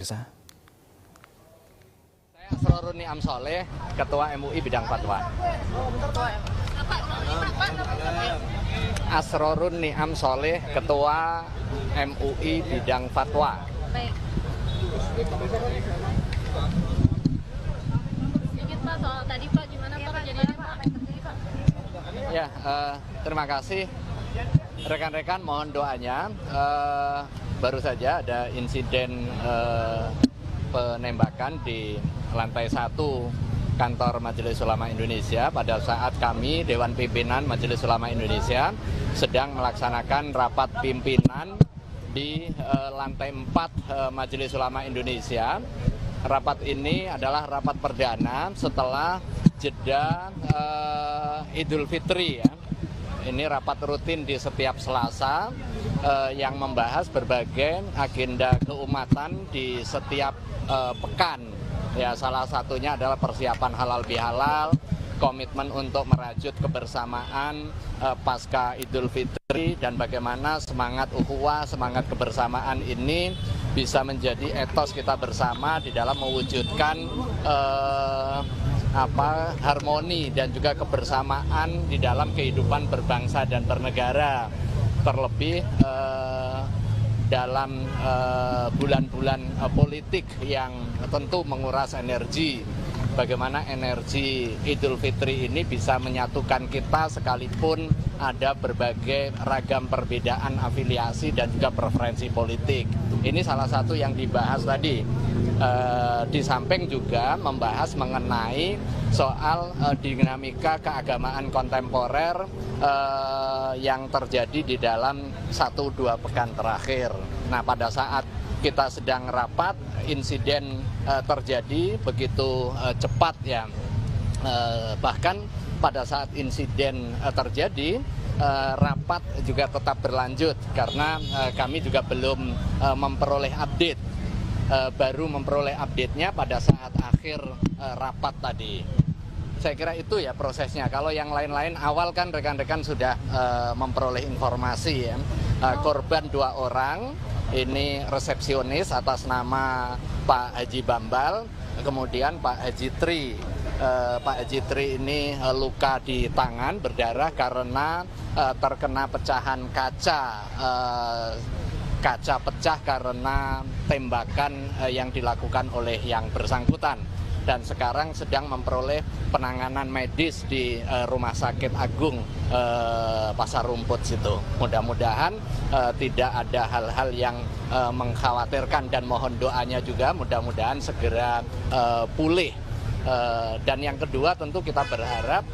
Saya Asrorun Ni'am Soleh, Ketua MUI Bidang Fatwa. Asrorun Ni'am Soleh, Ketua MUI Bidang Fatwa. Baik. Sedikit Pak soal tadi Pak, gimana Pak kejadiannya Pak? Ya, terima kasih rekan-rekan, mohon doanya. Baru saja ada insiden penembakan di lantai 1 kantor Majelis Ulama Indonesia pada saat kami Dewan Pimpinan Majelis Ulama Indonesia sedang melaksanakan rapat pimpinan di lantai 4 Majelis Ulama Indonesia. Rapat ini adalah rapat perdana setelah jeda Idul Fitri ya. Ini rapat rutin di setiap Selasa yang membahas berbagai agenda keumatan di setiap pekan. Ya, salah satunya adalah persiapan halal bihalal, komitmen untuk merajut kebersamaan pasca Idul Fitri, dan bagaimana semangat ukhuwah, semangat kebersamaan ini bisa menjadi etos kita bersama di dalam mewujudkan harmoni dan juga kebersamaan di dalam kehidupan berbangsa dan bernegara, terlebih dalam bulan-bulan politik yang tentu menguras energi. Bagaimana energi Idul Fitri ini bisa menyatukan kita sekalipun ada berbagai ragam perbedaan afiliasi dan juga preferensi politik. Ini salah satu yang dibahas tadi. Di samping juga membahas mengenai soal dinamika keagamaan kontemporer yang terjadi di dalam 1-2 pekan terakhir. Nah, pada saat kita sedang rapat, insiden terjadi begitu cepat ya. Bahkan pada saat insiden terjadi, rapat juga tetap berlanjut karena kami juga belum memperoleh update. Baru memperoleh update-nya pada saat akhir rapat tadi. Saya kira itu ya prosesnya. Kalau yang lain-lain awal kan rekan-rekan sudah memperoleh informasi ya. Korban 2 orang, ini resepsionis atas nama Pak Haji Bambal, kemudian Pak Haji Tri. Pak Haji Tri ini luka di tangan, berdarah karena terkena pecahan kaca. Kaca pecah karena tembakan yang dilakukan oleh yang bersangkutan, dan sekarang sedang memperoleh penanganan medis di Rumah Sakit Agung Pasar Rumput situ. Mudah-mudahan tidak ada hal-hal yang mengkhawatirkan, dan mohon doanya juga mudah-mudahan segera pulih. Dan yang kedua tentu kita berharap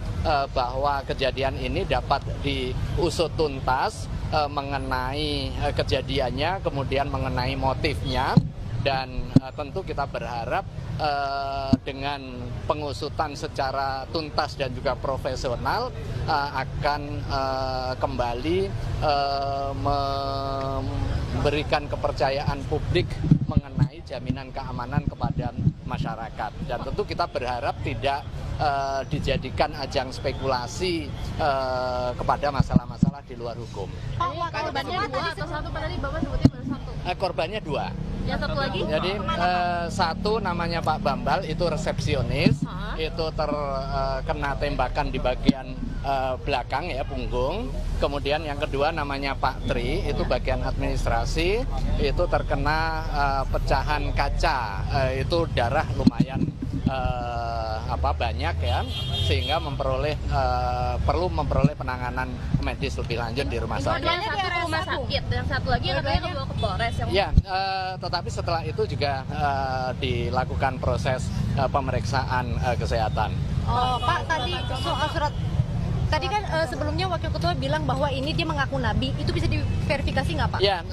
bahwa kejadian ini dapat diusut tuntas mengenai kejadiannya, kemudian mengenai motifnya, dan tentu kita berharap dengan pengusutan secara tuntas dan juga profesional akan kembali memberikan kepercayaan publik mengenai jaminan keamanan kepada masyarakat. Dan tentu kita berharap tidak dijadikan ajang spekulasi kepada masalah-masalah di luar hukum. Korbannya 2 atau 1 Pak, tadi Bapak sebutnya baru 1. Korbannya 2. Yang satu lagi? Jadi satu namanya Pak Bambal, itu resepsionis, itu terkena tembakan di bagian belakang ya, punggung. Kemudian yang kedua namanya Pak Tri, itu bagian administrasi, itu terkena pecahan kaca, itu darah lumayan banyak ya, sehingga perlu memperoleh penanganan medis lebih lanjut di rumah sakit. Yang satu ke rumah sakit, yang satu lagi katanya kebawa ke Polres. Ya, tetapi setelah itu juga dilakukan proses pemeriksaan kesehatan. Oh, Pak, tadi soal surat tadi kan sebelumnya Wakil Ketua bilang bahwa ini dia mengaku nabi, itu bisa diverifikasi nggak Pak? Ya,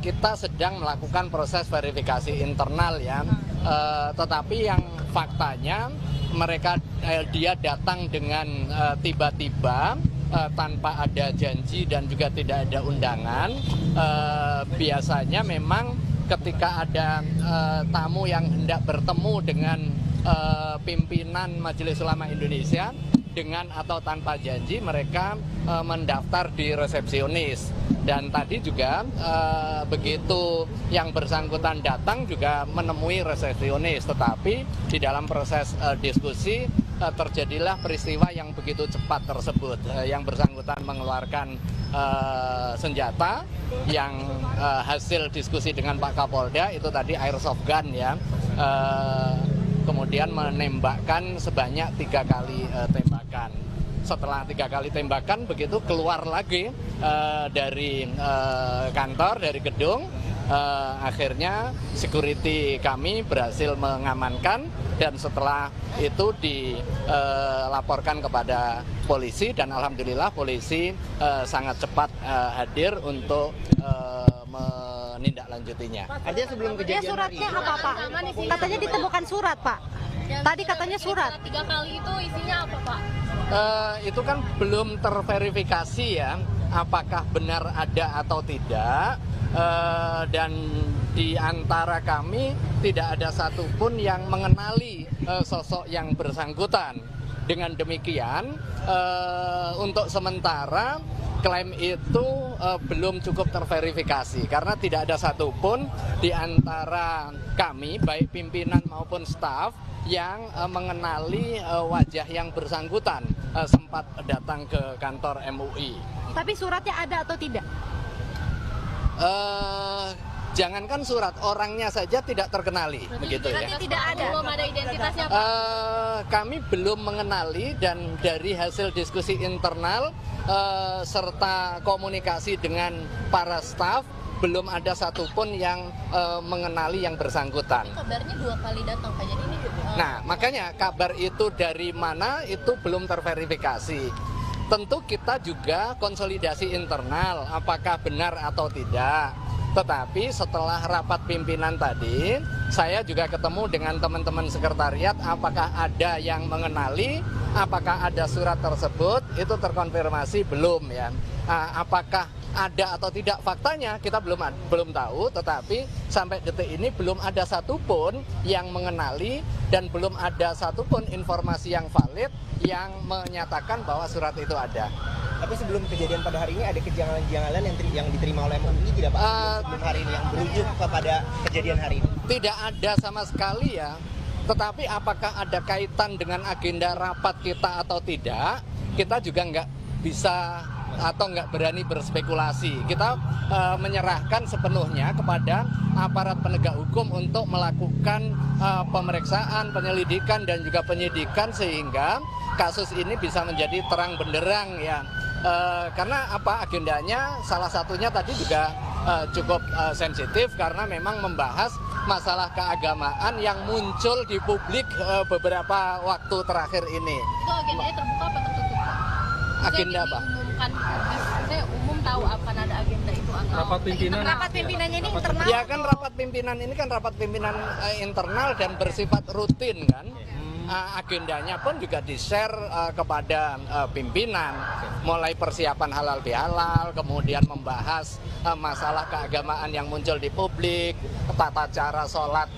kita sedang melakukan proses verifikasi internal ya, tetapi yang faktanya dia datang dengan tiba-tiba tanpa ada janji dan juga tidak ada undangan. Biasanya memang ketika ada tamu yang hendak bertemu dengan pimpinan Majelis Ulama Indonesia, dengan atau tanpa janji mereka mendaftar di resepsionis. Dan tadi juga begitu yang bersangkutan datang juga menemui resepsionis, tetapi di dalam proses diskusi terjadilah peristiwa yang begitu cepat tersebut. Yang bersangkutan mengeluarkan senjata yang hasil diskusi dengan Pak Kapolda itu tadi airsoft gun ya. Kemudian menembakkan sebanyak 3 kali tembakan. Setelah 3 kali tembakan begitu keluar lagi dari kantor, dari gedung, akhirnya security kami berhasil mengamankan dan setelah itu dilaporkan kepada polisi dan alhamdulillah polisi sangat cepat hadir untuk menindaklanjutinya. Artinya sebelum kejadian suratnya hari apa Pak? Katanya ditemukan surat Pak. Tadi katanya surat. 3 kali itu isinya apa Pak? Itu kan belum terverifikasi ya, apakah benar ada atau tidak. Dan di antara kami tidak ada satupun yang mengenali sosok yang bersangkutan. Dengan demikian, untuk sementara klaim itu belum cukup terverifikasi karena tidak ada satupun di antara kami, baik pimpinan maupun staf, yang mengenali wajah yang bersangkutan sempat datang ke kantor MUI. Tapi suratnya ada atau tidak? Jangankan surat, orangnya saja tidak terkenali, begitu ya. Tidak ada. Belum ada identitasnya Pak. Kami belum mengenali dan dari hasil diskusi internal serta komunikasi dengan para staf belum ada satupun yang mengenali yang bersangkutan. Kabarnya 2 kali datang Pak. Jadi ini Nah, makanya kabar itu dari mana itu belum terverifikasi. Tentu kita juga konsolidasi internal, apakah benar atau tidak. Tetapi setelah rapat pimpinan tadi, saya juga ketemu dengan teman-teman sekretariat, apakah ada yang mengenali, apakah ada surat tersebut, itu terkonfirmasi belum ya. Apakah ada atau tidak faktanya kita belum tahu, tetapi sampai detik ini belum ada satupun yang mengenali dan belum ada satupun informasi yang valid yang menyatakan bahwa surat itu ada. Tapi sebelum kejadian pada hari ini ada kejanggalan yang diterima oleh MUI tidak Pak? Sebelum hari ini yang berujung kepada kejadian hari ini? Tidak ada sama sekali ya. Tetapi apakah ada kaitan dengan agenda rapat kita atau tidak, kita juga nggak bisa atau nggak berani berspekulasi. Kita menyerahkan sepenuhnya kepada aparat penegak hukum untuk melakukan pemeriksaan, penyelidikan dan juga penyidikan sehingga kasus ini bisa menjadi terang benderang ya. Karena apa agendanya salah satunya tadi juga cukup sensitif karena memang membahas masalah keagamaan yang muncul di publik beberapa waktu terakhir ini. itu agendanya terbuka apa tertutup Pak? Agenda apa? Diumumkan, saya umum tahu akan ada agenda itu atau Rapat pimpinan. Rapat pimpinannya ini internal. Ya kan rapat pimpinan ini kan rapat pimpinan internal dan bersifat rutin kan. Agendanya pun juga di-share kepada pimpinan, mulai persiapan halal bihalal, kemudian membahas masalah keagamaan yang muncul di publik, tata cara sholat,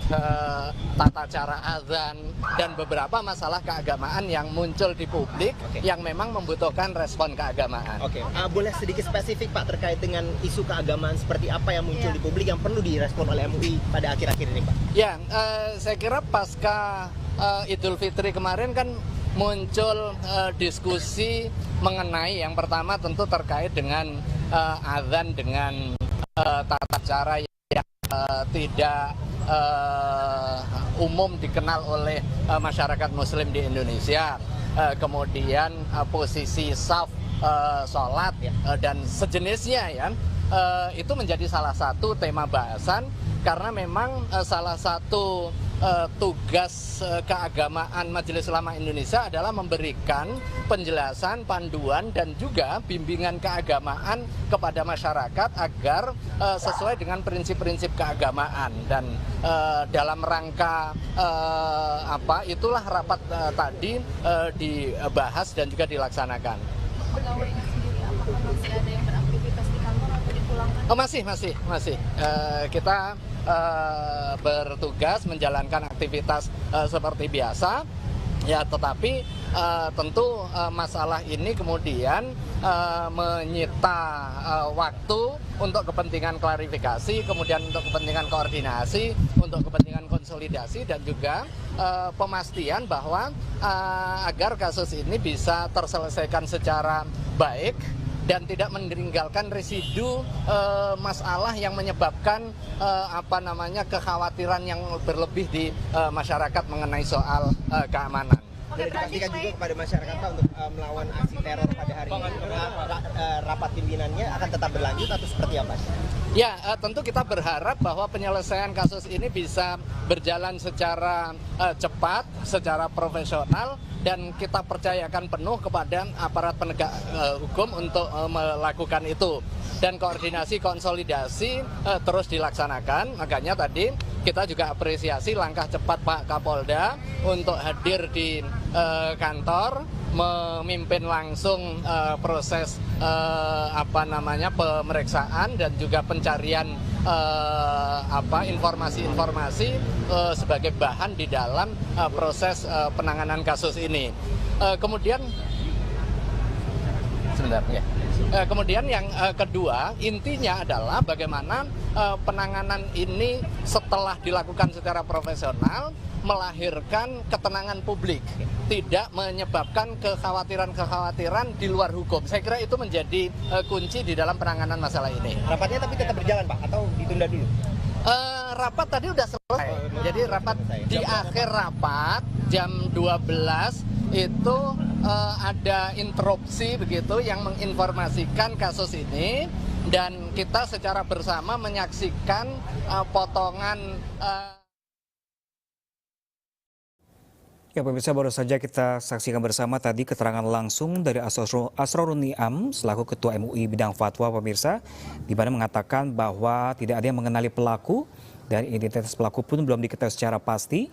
tata cara azan, dan beberapa masalah keagamaan yang muncul di publik yang memang membutuhkan respon keagamaan. Oke, boleh sedikit spesifik Pak terkait dengan isu keagamaan seperti apa yang muncul di publik yang perlu direspon oleh MUI pada akhir-akhir ini Pak? Ya, saya kira pasca Idul Fitri kemarin kan muncul diskusi mengenai yang pertama tentu terkait dengan azan dengan tata cara yang tidak umum dikenal oleh masyarakat muslim di Indonesia. Kemudian posisi saf sholat dan sejenisnya ya, itu menjadi salah satu tema bahasan karena memang salah satu tugas keagamaan Majelis Ulama Indonesia adalah memberikan penjelasan, panduan dan juga bimbingan keagamaan kepada masyarakat agar sesuai dengan prinsip-prinsip keagamaan dan dalam rangka itulah rapat tadi dibahas dan juga dilaksanakan. pegawai sendiri apakah masih ada yang beraktivitas di kantor atau dipulangkan? Oh, masih. Kita bertugas menjalankan aktivitas seperti biasa. Ya, tetapi tentu masalah ini kemudian menyita waktu untuk kepentingan klarifikasi, kemudian untuk kepentingan koordinasi, untuk kepentingan konsolidasi, dan juga pemastian bahwa agar kasus ini bisa terselesaikan secara baik dan tidak meninggalkan residu masalah yang menyebabkan kekhawatiran yang berlebih di masyarakat mengenai soal keamanan. Dan dipastikan juga kepada masyarakat Pak untuk melawan aksi teror pada hari ini. Rapat pimpinannya akan tetap berlanjut atau seperti apa? Ya, tentu kita berharap bahwa penyelesaian kasus ini bisa berjalan secara cepat, secara profesional, dan kita percayakan penuh kepada aparat penegak hukum untuk melakukan itu. Dan koordinasi konsolidasi terus dilaksanakan. Makanya tadi kita juga apresiasi langkah cepat Pak Kapolda untuk hadir di kantor, memimpin langsung proses pemeriksaan dan juga pencarian informasi-informasi sebagai bahan di dalam proses penanganan kasus ini. Kemudian yang kedua, intinya adalah bagaimana penanganan ini setelah dilakukan secara profesional melahirkan ketenangan publik, tidak menyebabkan kekhawatiran-kekhawatiran di luar hukum. Saya kira itu menjadi kunci di dalam penanganan masalah ini. Rapatnya tapi tetap berjalan Pak, atau ditunda dulu? Rapat tadi udah selesai. Jadi rapat di akhir rapat jam 12 itu ada interupsi begitu yang menginformasikan kasus ini, dan kita secara bersama menyaksikan potongan. Ya pemirsa, baru saja kita saksikan bersama tadi keterangan langsung dari Asrorun Niam selaku Ketua MUI Bidang Fatwa pemirsa, di mana mengatakan bahwa tidak ada yang mengenali pelaku dan identitas pelaku pun belum diketahui secara pasti.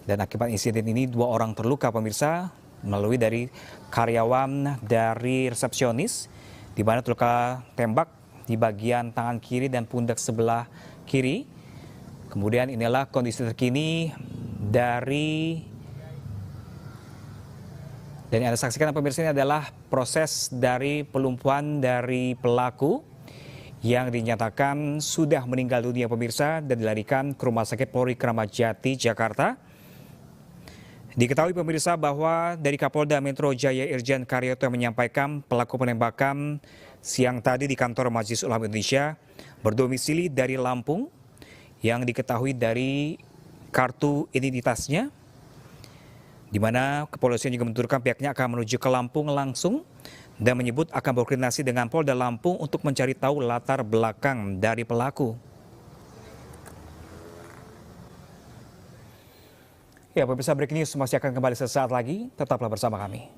Dan akibat insiden ini 2 orang terluka pemirsa, melalui dari karyawan dari resepsionis, di mana terluka tembak di bagian tangan kiri dan pundak sebelah kiri. Kemudian inilah kondisi terkini dan yang Anda saksikan pemirsa, ini adalah proses dari pelumpuhan dari pelaku yang dinyatakan sudah meninggal dunia pemirsa dan dilarikan ke Rumah Sakit Polri Kramat Jati, Jakarta. Diketahui pemirsa bahwa dari Kapolda Metro Jaya Irjen Karyoto menyampaikan pelaku penembakan siang tadi di kantor Majelis Ulama Indonesia berdomisili dari Lampung, yang diketahui dari kartu identitasnya, di mana kepolisian juga menuturkan pihaknya akan menuju ke Lampung langsung dan menyebut akan berkoordinasi dengan Polda Lampung untuk mencari tahu latar belakang dari pelaku. Ya pemirsa, breaking news masih akan kembali sesaat lagi, tetaplah bersama kami.